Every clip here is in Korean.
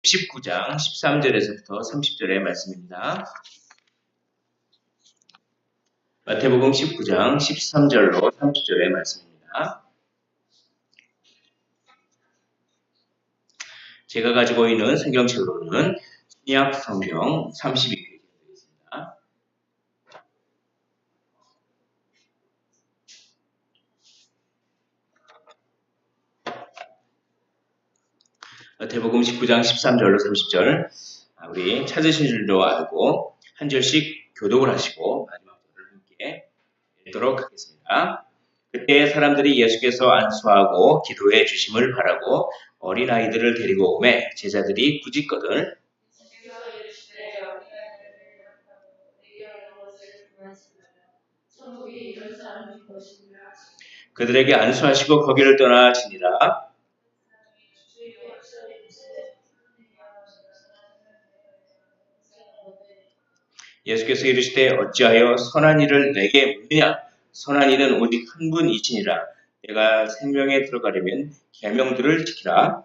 19장 13절에서부터 30절의 말씀입니다. 마태복음 19장 13절로 30절의 말씀입니다. 제가 가지고 있는 성경책으로는 신약 성경 32페이지에 있습니다. 마태복음 19장 13절로 30절 우리 찾으신 줄도 알고 한 절씩 교독을 하시고 마지막 절을 함께 읽도록 하겠습니다. 그때 사람들이 예수께서 안수하고 기도해 주심을 바라고 어린아이들을 데리고 오매 제자들이 꾸짖거든 그들에게 안수하시고 거기를 떠나시니라. 예수께서 이르시되 어찌하여 선한 일을 내게 묻느냐? 선한 이는 오직 한 분이시니라. 내가 생명에 들어가려면 계명들을 지키라.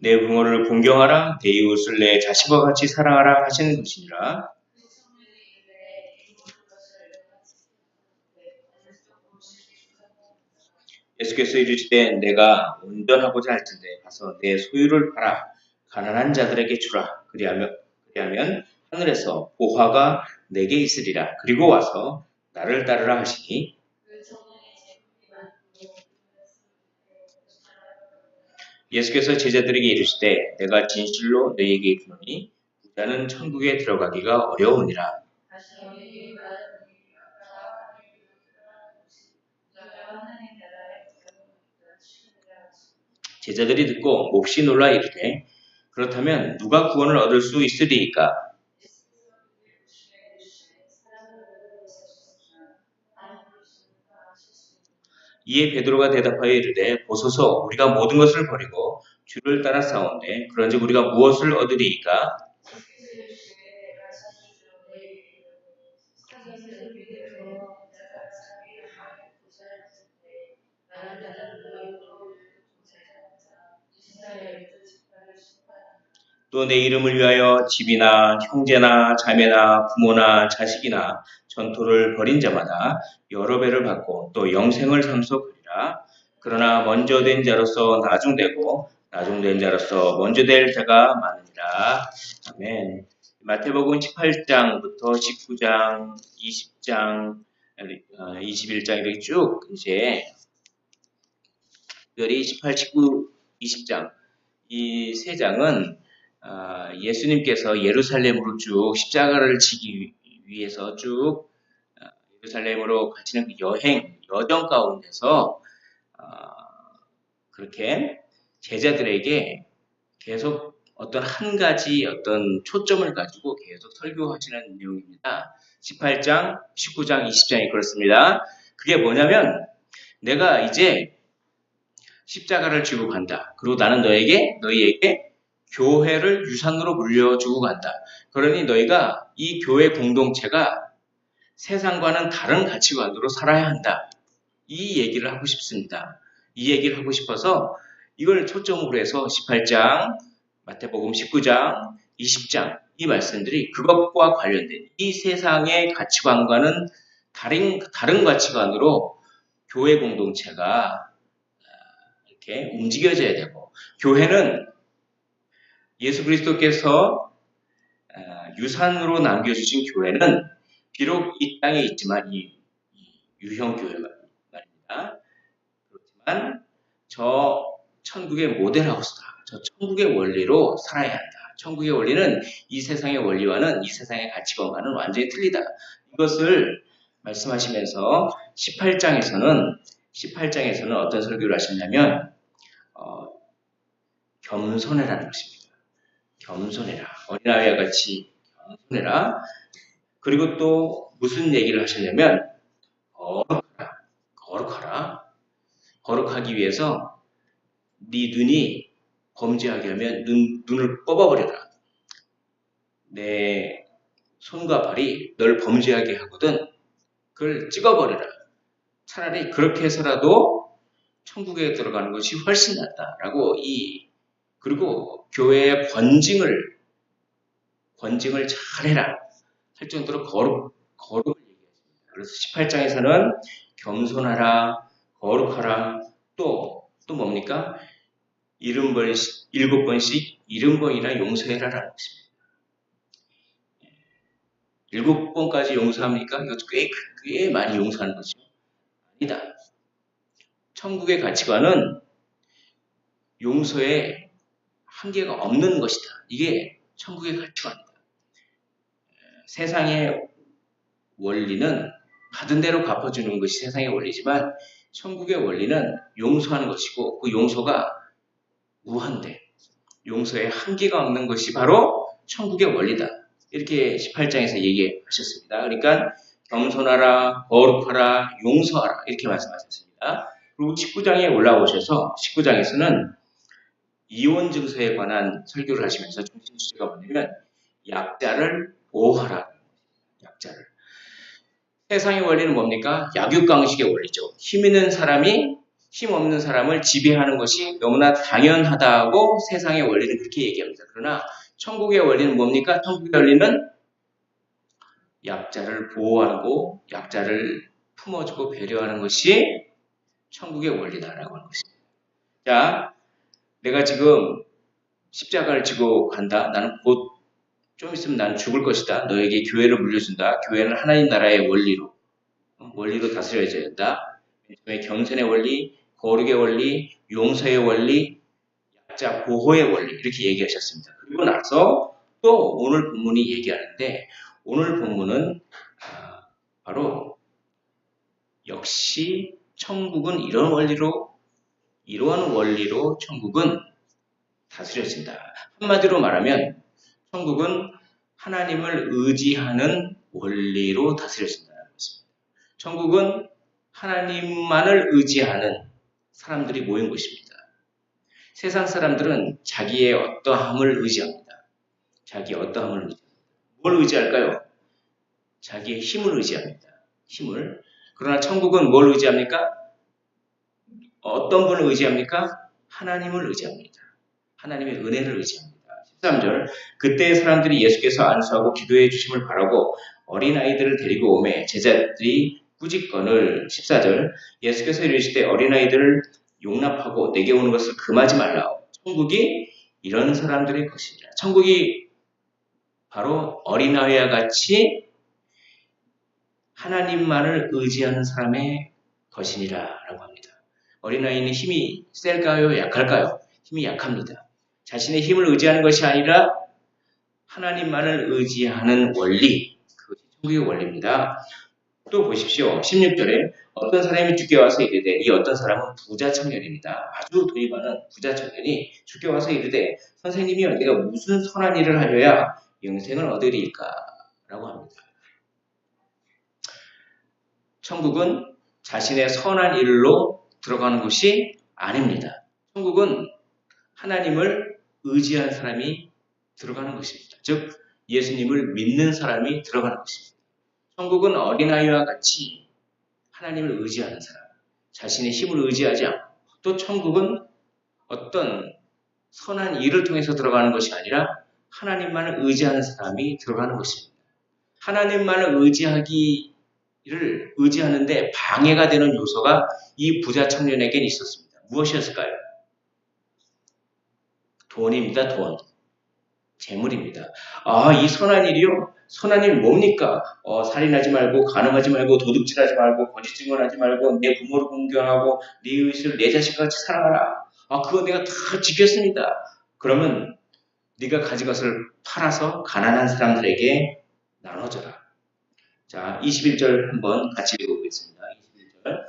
내 부모를 공경하라. 내 이웃을 내 자식과 같이 사랑하라 하시는 것이니라. 예수께서 이르시되 내가 온전하고자 할 텐데 가서 내 소유를 팔아 가난한 자들에게 주라. 그리하면 하늘에서 보화가 내게 있으리라. 그리고 와서 나를 따르라 하시니 예수께서 제자들에게 이르시되 내가 진실로 너희에게 이르노니 부자는 천국에 들어가기가 어려우니라. 제자들이 듣고 몹시 놀라 이르되 그렇다면 누가 구원을 얻을 수 있으리이까? 이에 베드로가 대답하여 이르되 보소서 우리가 모든 것을 버리고 주를 따라 싸운데 그런즉 우리가 무엇을 얻으리이까? 또 내 이름을 위하여 집이나 형제나 자매나 부모나 자식이나 전토를 벌인 자마다 여러 배를 받고 또 영생을 상속하리라. 그러나 먼저 된 자로서 나중되고 나중된 자로서 먼저 될 자가 많으리라. 아멘. 마태복음 18장부터 19장, 20장, 21장 이렇게 쭉 이제 특별히 18, 19, 20장 이 세 장은 예수님께서 예루살렘으로 쭉 십자가를 지기 위해서 쭉 예루살렘으로 가시는 그 여정 가운데서 그렇게 제자들에게 계속 어떤 한 가지 어떤 초점을 가지고 계속 설교하시는 내용입니다. 18장, 19장, 20장이 그렇습니다. 그게 뭐냐면 내가 이제 십자가를 지고 간다. 그리고 나는 너희에게 교회를 유산으로 물려주고 간다. 그러니 너희가 이 교회 공동체가 세상과는 다른 가치관으로 살아야 한다. 이 얘기를 하고 싶습니다. 이 얘기를 하고 싶어서 이걸 초점으로 해서 18장, 마태복음 19장, 20장 이 말씀들이 그것과 관련된 이 세상의 가치관과는 다른 가치관으로 교회 공동체가 이렇게 움직여져야 되고 교회는 예수 그리스도께서 유산으로 남겨주신 교회는 비록 이 땅에 있지만 이 유형교회 말입니다. 그렇지만 저 천국의 모델하우스다. 저 천국의 원리로 살아야 한다. 천국의 원리는 이 세상의 원리와는 이 세상의 가치관과는 완전히 틀리다. 이것을 말씀하시면서 18장에서는 어떤 설교를 하셨냐면 겸손해라는 것입니다. 겸손해라. 어린아이와 같이 겸손해라. 그리고 또 무슨 얘기를 하셨냐면 거룩하라. 거룩하기 위해서 네 눈이 범죄하게 하면 눈을 뽑아버려라. 내 손과 발이 널 범죄하게 하거든. 그걸 찍어버려라. 차라리 그렇게 해서라도 천국에 들어가는 것이 훨씬 낫다라고 그리고 교회의 번징을 잘해라 할 정도로 거룩을 얘기했습니다. 그래서 18장에서는 겸손하라, 거룩하라, 또 뭡니까? 7번씩 70번이나 용서해라라는 것입니다. 7번까지 용서합니까? 이것도 꽤 많이 용서하는 거죠. 아니다. 천국의 가치관은 용서에 한계가 없는 것이다. 이게 천국의 가치관이다. 세상의 원리는 받은 대로 갚아주는 것이 세상의 원리지만 천국의 원리는 용서하는 것이고 그 용서가 무한대. 용서에 한계가 없는 것이 바로 천국의 원리다. 이렇게 18장에서 얘기하셨습니다. 그러니까 겸손하라, 거룩하라, 용서하라 이렇게 말씀하셨습니다. 그리고 19장에 올라오셔서 19장에서는 이혼 증서에 관한 설교를 하시면서 중심 주제가 뭐냐면 약자를 보호하라. 약자를. 세상의 원리는 뭡니까? 약육강식의 원리죠. 힘 있는 사람이 힘 없는 사람을 지배하는 것이 너무나 당연하다고 세상의 원리는 그렇게 얘기합니다. 그러나 천국의 원리는 뭡니까? 천국의 원리는 약자를 보호하고 약자를 품어주고 배려하는 것이 천국의 원리다라고 하는 것입니다. 자, 내가 지금 십자가를 지고 간다. 나는 곧 좀 있으면 나는 죽을 것이다. 너에게 교회를 물려준다. 교회는 하나님 나라의 원리로 다스려져야 된다. 겸손의 원리, 거룩의 원리, 용서의 원리, 약자 보호의 원리 이렇게 얘기하셨습니다. 그리고 나서 또 오늘 본문이 얘기하는데 오늘 본문은 바로 역시 천국은 이러한 원리로 천국은 다스려진다. 한마디로 말하면 천국은 하나님을 의지하는 원리로 다스려진다는 것입니다. 천국은 하나님만을 의지하는 사람들이 모인 곳입니다. 세상 사람들은 자기의 어떠함을 의지합니다. 뭘 의지할까요? 자기의 힘을 의지합니다. 힘을. 그러나 천국은 뭘 의지합니까? 어떤 분을 의지합니까? 하나님을 의지합니다. 하나님의 은혜를 의지합니다. 13절 그때 사람들이 예수께서 안수하고 기도해 주심을 바라고 어린아이들을 데리고 오매 제자들이 꾸짖거늘 14절 예수께서 이르시되 어린아이들을 용납하고 내게 오는 것을 금하지 말라. 천국이 이런 사람들의 것이니라. 천국이 바로 어린아이와 같이 하나님만을 의지하는 사람의 것이니라 라고 합니다. 어린아이는 힘이 셀까요? 약할까요? 힘이 약합니다. 자신의 힘을 의지하는 것이 아니라 하나님만을 의지하는 원리, 그것이 천국의 원리입니다. 또 보십시오. 16절에 어떤 사람이 주께 와서 이르되 이 어떤 사람은 부자 청년입니다. 아주 돈이 많은 부자 청년이 주께 와서 이르되 선생님이여 내가 무슨 선한 일을 하려야 영생을 얻으리이까? 라고 합니다. 천국은 자신의 선한 일로 들어가는 곳이 아닙니다. 천국은 하나님을 의지하는 사람이 들어가는 것입니다. 즉 예수님을 믿는 사람이 들어가는 것입니다. 천국은 어린아이와 같이 하나님을 의지하는 사람, 자신의 힘을 의지하지 않고 또 천국은 어떤 선한 일을 통해서 들어가는 것이 아니라 하나님만을 의지하는 사람이 들어가는 것입니다. 하나님만을 의지하는데 방해가 되는 요소가 이 부자 청년에겐 있었습니다. 무엇이었을까요? 돈입니다. 돈. 재물입니다. 이 선한 일이요? 선한 일 뭡니까? 살인하지 말고, 간음하지 말고, 도둑질하지 말고, 거짓 증언하지 말고, 내 부모를 공경하고, 네 이웃을 내 자식같이 사랑하라. 그거 내가 다 지켰습니다. 그러면 네가 가진 것을 팔아서 가난한 사람들에게 나눠줘라. 자, 21절 한번 같이 읽어보겠습니다. 21절.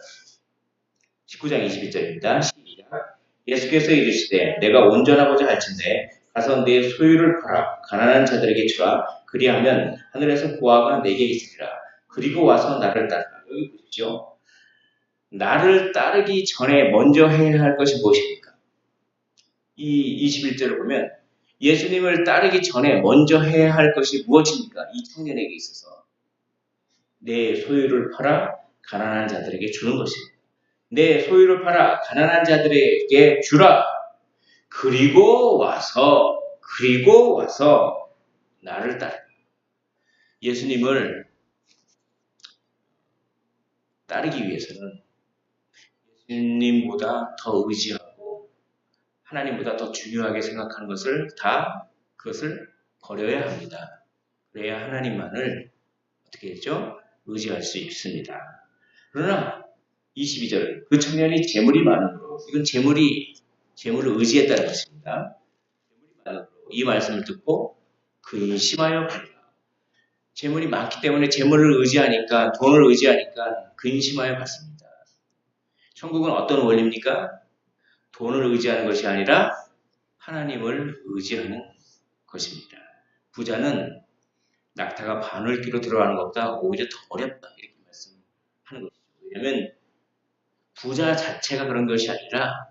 19장 21절입니다. 시작. 예수께서 이르시되 내가 온전하고자 할진대 가서 내 소유를 팔아 가난한 자들에게 주라. 그리하면 하늘에서 보화가 내게 있으리라. 그리고 와서 나를 따르라. 여기 보십시오. 나를 따르기 전에 먼저 해야 할 것이 무엇입니까? 이 21절을 보면 예수님을 따르기 전에 먼저 해야 할 것이 무엇입니까? 이 청년에게 있어서 내 소유를 팔아 가난한 자들에게 주는 것입니다. 내 소유를 팔아 가난한 자들에게 주라. 그리고 와서 나를 따르라. 예수님을 따르기 위해서는 예수님보다 더 의지하고 하나님보다 더 중요하게 생각하는 것을 그것을 버려야 합니다. 그래야 하나님만을 어떻게 했죠? 의지할 수 있습니다. 그러나 22절 그 청년이 재물이 많으므로 이건 재물을 의지했다는 것입니다. 재물이 많으므로 이 말씀을 듣고 근심하여 가니라. 재물이 많기 때문에 재물을 의지하니까 돈을 의지하니까 근심하여 갔습니다. 천국은 어떤 원리입니까? 돈을 의지하는 것이 아니라 하나님을 의지하는 것입니다. 부자는 낙타가 바늘귀로 들어가는 것보다 오히려 더 어렵다 이렇게 말씀하는 것이죠. 왜냐하면 부자 자체가 그런 것이 아니라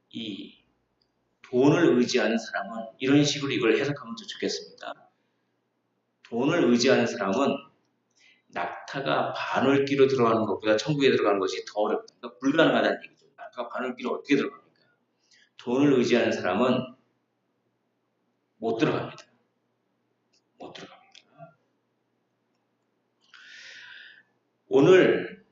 이 돈을 의지하는 사람은 이런 식으로 이걸 해석하면 더 좋겠습니다. 돈을 의지하는 사람은 낙타가 바늘귀로 들어가는 것보다 천국에 들어가는 것이 더 어렵다. 그러니까 불가능하다는 얘기죠. 낙타가 바늘귀로 어떻게 들어갑니까? 돈을 의지하는 사람은 못 들어갑니다. 오늘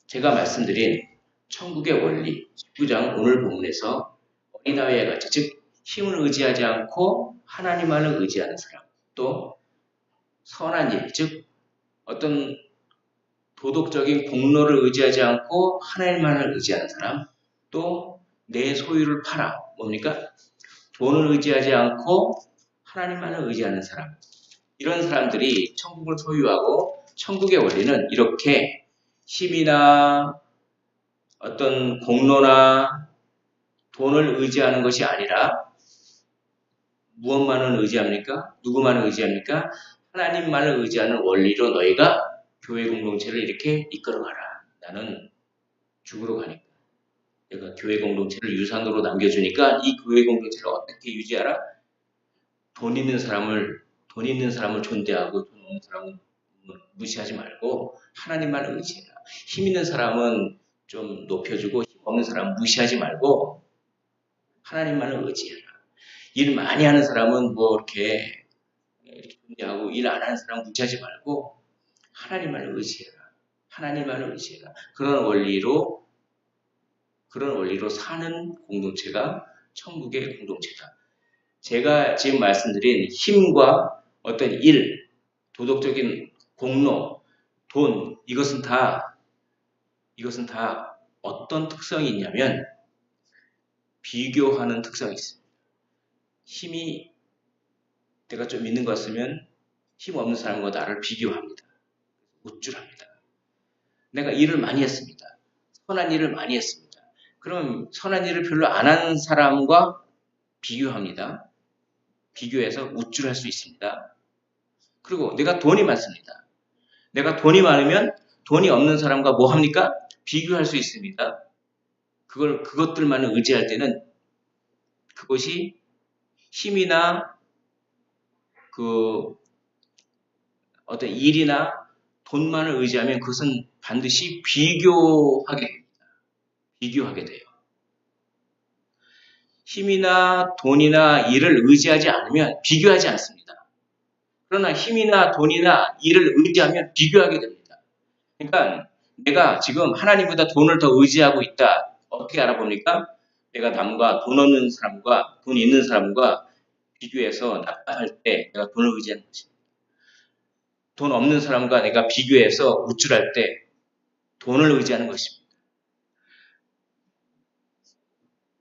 제가 말씀드린 천국의 원리 19장 오늘 본문에서 어린아이와 같이 즉 힘을 의지하지 않고 하나님만을 의지하는 사람 또 선한 일 즉 어떤 도덕적인 공로를 의지하지 않고 하나님만을 의지하는 사람 또 내 소유를 팔아 뭡니까? 돈을 의지하지 않고 하나님만을 의지하는 사람 이런 사람들이 천국을 소유하고 천국의 원리는 이렇게 힘이나 어떤 공로나 돈을 의지하는 것이 아니라 무엇만을 의지합니까? 누구만을 의지합니까? 하나님만을 의지하는 원리로 너희가 교회 공동체를 이렇게 이끌어가라. 나는 죽으러 가니까. 내가 교회 공동체를 유산으로 남겨주니까 이 교회 공동체를 어떻게 유지하라? 돈 있는 사람을 존대하고 돈 없는 사람은 무시하지 말고 하나님만을 의지해라. 힘 있는 사람은 좀 높여주고 힘 없는 사람은 무시하지 말고 하나님만을 의지해라. 일 많이 하는 사람은 뭐 이렇게 존대하고 일 안 하는 사람은 무시하지 말고 하나님만을 의지해라. 하나님만을 의지해라. 그런 원리로 사는 공동체가 천국의 공동체다. 제가 지금 말씀드린 힘과 어떤 일, 도덕적인 공로, 돈 이것은 다 어떤 특성이 있냐면 비교하는 특성이 있습니다. 힘이 내가 좀 있는 것 같으면 힘 없는 사람과 나를 비교합니다. 우쭐합니다. 내가 일을 많이 했습니다. 선한 일을 많이 했습니다. 그럼 선한 일을 별로 안 하는 사람과 비교합니다. 비교해서 우쭐할 수 있습니다. 그리고 내가 돈이 많습니다. 내가 돈이 많으면 돈이 없는 사람과 뭐 합니까? 비교할 수 있습니다. 그것들만을 의지할 때는 그것이 힘이나 어떤 일이나 돈만을 의지하면 그것은 반드시 비교하게 됩니다. 비교하게 돼요. 힘이나 돈이나 일을 의지하지 않으면 비교하지 않습니다. 그러나 힘이나 돈이나 일을 의지하면 비교하게 됩니다. 그러니까 내가 지금 하나님보다 돈을 더 의지하고 있다. 어떻게 알아봅니까? 내가 남과 돈 없는 사람과 돈 있는 사람과 비교해서 낙담할 때 내가 돈을 의지하는 것입니다. 돈 없는 사람과 내가 비교해서 우쭐할 때 돈을 의지하는 것입니다.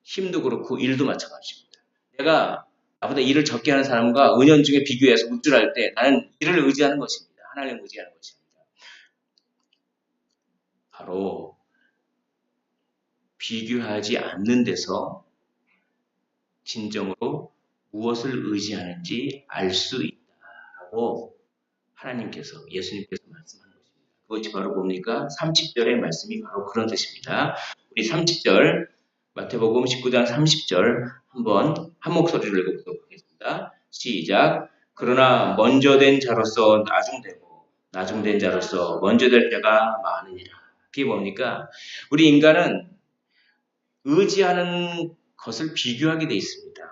힘도 그렇고 일도 마찬가지입니다. 내가 나보다 일을 적게 하는 사람과 은연중에 비교해서 우쭐할 때 나는 일을 의지하는 것입니다. 하나님을 의지하는 것입니다. 바로 비교하지 않는 데서 진정으로 무엇을 의지하는지 알 수 있다라고 하나님께서 예수님께서 말씀하는 것입니다. 그것이 바로 뭡니까? 30절의 말씀이 바로 그런 뜻입니다. 우리 30절 마태복음 19장 30절 한번 한 목소리로 읽어보도록 하겠습니다. 시작. 그러나 먼저 된 자로서 나중되고 나중된 자로서 먼저 될 자가 많으니라. 그게 뭡니까? 우리 인간은 의지하는 것을 비교하게 돼 있습니다.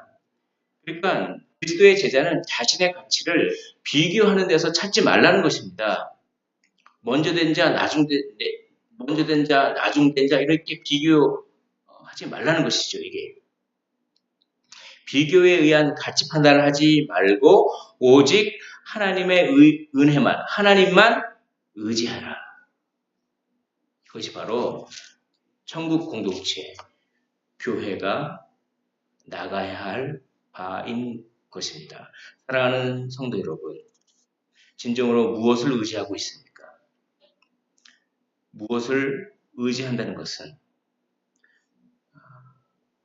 그러니까 그리스도의 제자는 자신의 가치를 비교하는 데서 찾지 말라는 것입니다. 먼저 된 자, 나중된 자 이렇게 비교하지 말라는 것이죠. 이게 비교에 의한 가치 판단을 하지 말고 오직 하나님의 은혜만, 하나님만 의지하라. 이것이 바로 천국 공동체, 교회가 나가야 할 바인 것입니다. 사랑하는 성도 여러분, 진정으로 무엇을 의지하고 있습니까? 무엇을 의지한다는 것은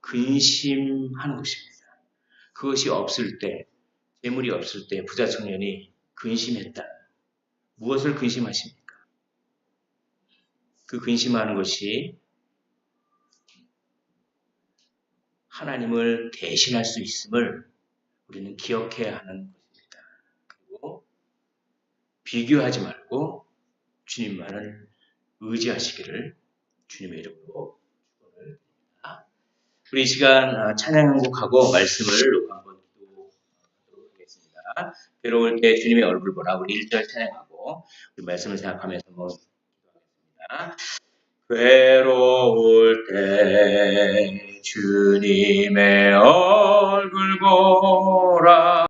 근심하는 것입니다. 그것이 없을 때, 재물이 없을 때 부자 청년이 근심했다. 무엇을 근심하십니까? 그 근심하는 것이 하나님을 대신할 수 있음을 우리는 기억해야 하는 것입니다. 그리고 비교하지 말고 주님만을 의지하시기를 주님의 이름으로 축원드립니다. 우리 이 시간 찬양 한 곡하고 말씀을 한번 또 하도록 하겠습니다. 괴로울 때 주님의 얼굴 보라. 우리 1절 찬양하고 우리 말씀을 생각하면서 한번 기도하겠습니다. 괴로울 때 주님의 얼굴 보라.